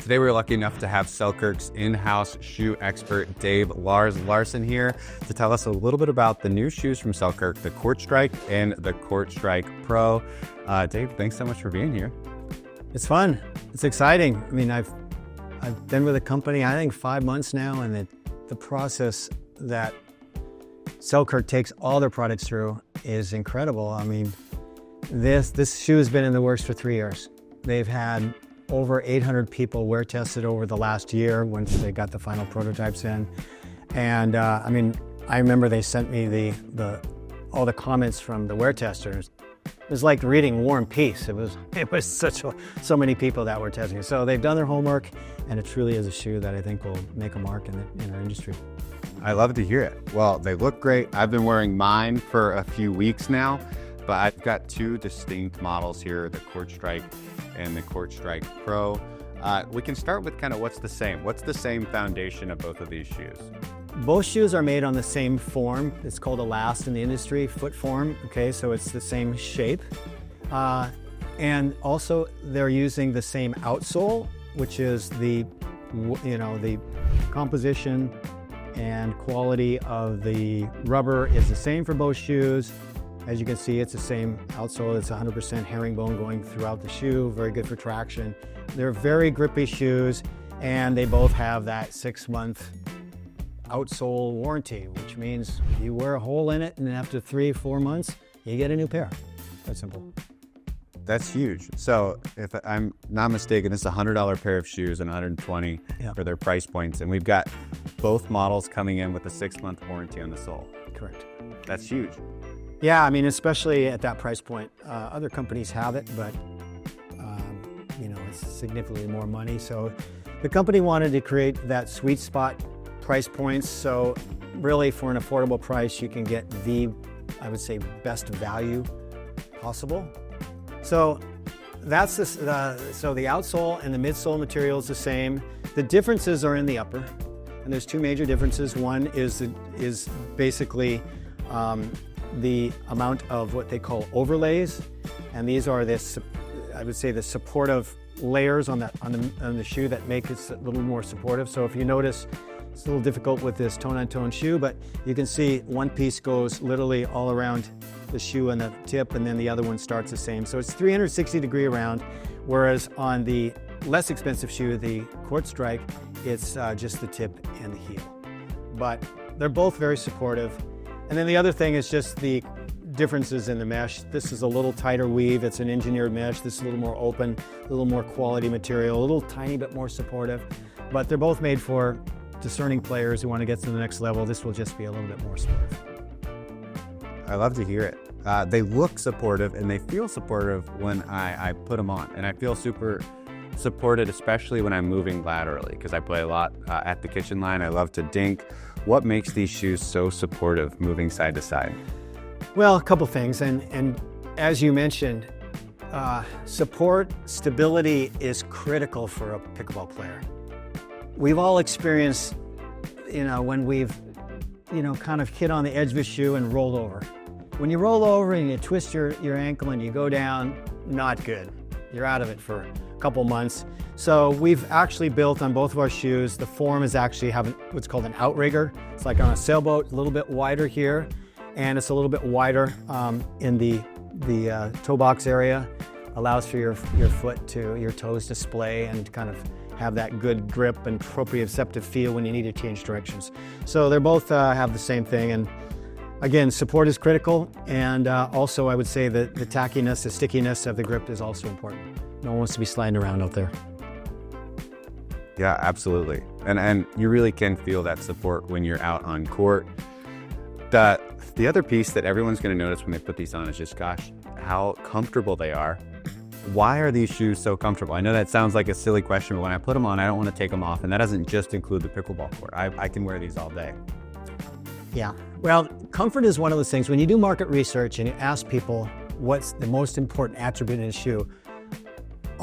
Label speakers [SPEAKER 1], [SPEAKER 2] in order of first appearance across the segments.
[SPEAKER 1] Today we're lucky enough to have Selkirk's in-house shoe expert, Lars Larson, here to tell us a little bit about the new shoes from Selkirk, the CourtStrike and the CourtStrike Pro. Dave, thanks so much for being here.
[SPEAKER 2] It's fun. It's exciting. I mean, I've been with the company, I think 5 months now, and the process that Selkirk takes all their products through is incredible. I mean, this shoe has been in the works for 3 years. They've had over 800 people wear tested over the last year once they got the final prototypes in. And I mean, I remember they sent me all the comments from the wear testers. It was like reading War and Peace. It was so many people that were testing it. So they've done their homework, and it truly is a shoe that I think will make a mark in our industry.
[SPEAKER 1] I love to hear it. Well, they look great. I've been wearing mine for a few weeks now, but I've got two distinct models here, the CourtStrike and the CourtStrike Pro. We can start with kind of what's the same. What's the same foundation of both of these shoes?
[SPEAKER 2] Both shoes are made on the same form. It's called a last in the industry, foot form. Okay, so it's the same shape. And also they're using the same outsole, which is the composition and quality of the rubber is the same for both shoes. As you can see, it's the same outsole. It's 100% herringbone going throughout the shoe, very good for traction. They're very grippy shoes, and they both have that 6-month outsole warranty, which means you wear a hole in it, and after 3-4 months, you get a new pair. That's simple.
[SPEAKER 1] That's huge. So if I'm not mistaken, it's a $100 pair of shoes and $120 for their price points. And we've got both models coming in with a 6-month warranty on the sole.
[SPEAKER 2] Correct.
[SPEAKER 1] That's huge.
[SPEAKER 2] Yeah, I mean, especially at that price point. Other companies have it, but it's significantly more money. So the company wanted to create that sweet spot price points. So really for an affordable price, you can get I would say, best value possible. So that's so the outsole and the midsole material is the same. The differences are in the upper, and there's two major differences. One is basically the amount of what they call overlays, and these are I would say the supportive layers on the shoe that make it a little more supportive. So if you notice, it's a little difficult with this tone-on-tone shoe, but you can see one piece goes literally all around the shoe and the tip, and then the other one starts the same. So it's 360 degree around, whereas on the less expensive shoe, the CourtStrike, it's just the tip and the heel. But they're both very supportive. And then the other thing is just the differences in the mesh. This is a little tighter weave. It's an engineered mesh. This is a little more open, a little more quality material, a little tiny bit more supportive. But they're both made for discerning players who want to get to the next level. This will just be a little bit more supportive.
[SPEAKER 1] I love to hear it. They look supportive and they feel supportive when I put them on. And I feel super supported, especially when I'm moving laterally, because I play a lot at the kitchen line. I love to dink. What makes these shoes so supportive moving side to side?
[SPEAKER 2] Well, a couple things, and as you mentioned, stability is critical for a pickleball player. We've all experienced, when we've, kind of hit on the edge of a shoe and rolled over. When you roll over and you twist your ankle and you go down, not good. You're out of it for a couple months. So we've actually built on both of our shoes. The form is actually having what's called an outrigger. It's like on a sailboat, a little bit wider here, and it's a little bit wider in the toe box area. Allows for your toes to splay and kind of have that good grip and proprioceptive feel when you need to change directions. So they're both have the same thing. And again, support is critical, and also I would say that the tackiness, the stickiness of the grip is also important. No one wants to be sliding around out there.
[SPEAKER 1] Yeah, absolutely. And you really can feel that support when you're out on court. The other piece that everyone's going to notice when they put these on is just, gosh, how comfortable they are. Why are these shoes so comfortable? I know that sounds like a silly question, but when I put them on, I don't want to take them off. And that doesn't just include the pickleball court. I can wear these all day.
[SPEAKER 2] Yeah, well, comfort is one of those things. When you do market research and you ask people what's the most important attribute in a shoe,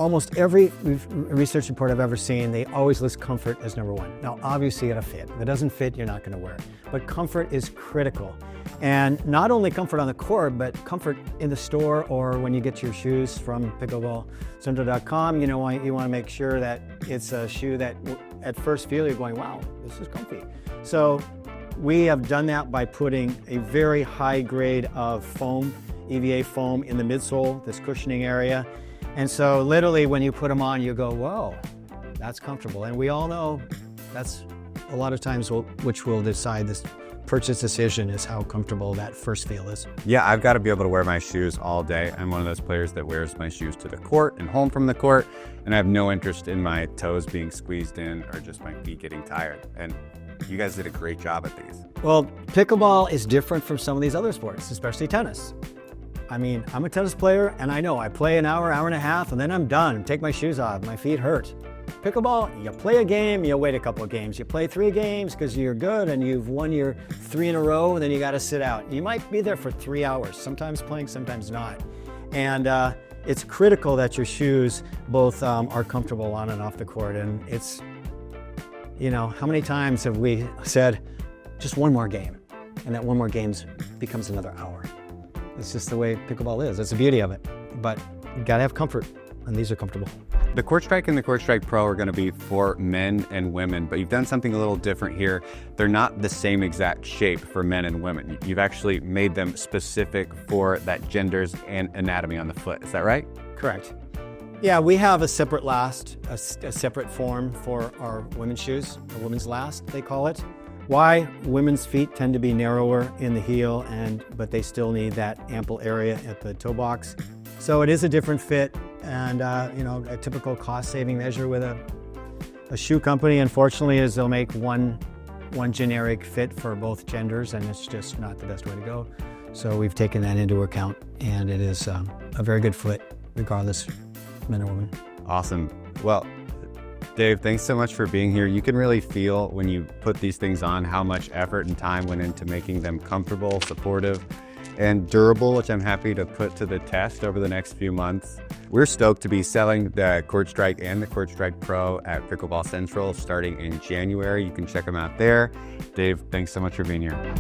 [SPEAKER 2] almost every research report I've ever seen, they always list comfort as number one. Now, obviously you gotta fit. If it doesn't fit, you're not gonna wear it. But comfort is critical. And not only comfort on the court, but comfort in the store or when you get your shoes from PickleballCentral.com, you wanna make sure that it's a shoe that at first feel you're going, wow, this is comfy. So we have done that by putting a very high grade of foam, EVA foam in the midsole, this cushioning area. And so literally when you put them on, you go, whoa, that's comfortable. And we all know that's a lot of times which will decide this purchase decision is how comfortable that first feel is.
[SPEAKER 1] Yeah, I've got to be able to wear my shoes all day. I'm one of those players that wears my shoes to the court and home from the court, and I have no interest in my toes being squeezed in or just my feet getting tired. And you guys did a great job at these.
[SPEAKER 2] Well, pickleball is different from some of these other sports, especially tennis. I mean, I'm a tennis player, and I know I play an hour, hour and a half, and then I'm done. Take my shoes off, my feet hurt. Pickleball, you play a game, you wait a couple of games. You play 3 games because you're good and you've won your 3 in a row, and then you got to sit out. You might be there for 3 hours, sometimes playing, sometimes not. And it's critical that your shoes both are comfortable on and off the court. And it's, how many times have we said, just one more game, and that one more game becomes another hour. It's just the way pickleball is. That's the beauty of it. But you gotta have comfort, and these are comfortable.
[SPEAKER 1] The CourtStrike and the CourtStrike Pro are going to be for men and women, but you've done something a little different here. They're not the same exact shape for men and women. You've actually made them specific for that genders and anatomy on the foot. Is that right?
[SPEAKER 2] Correct. Yeah, we have a separate last, a separate form for our women's shoes, a women's last, they call it. Why? Women's feet tend to be narrower in the heel, but they still need that ample area at the toe box. So it is a different fit, and a typical cost-saving measure with a shoe company, unfortunately, is they'll make one generic fit for both genders, and it's just not the best way to go. So we've taken that into account, and it is a very good fit, regardless, men or women.
[SPEAKER 1] Awesome. Well, Dave, thanks so much for being here. You can really feel when you put these things on how much effort and time went into making them comfortable, supportive, and durable, which I'm happy to put to the test over the next few months. We're stoked to be selling the CourtStrike and the CourtStrike Pro at Pickleball Central starting in January. You can check them out there. Dave, thanks so much for being here.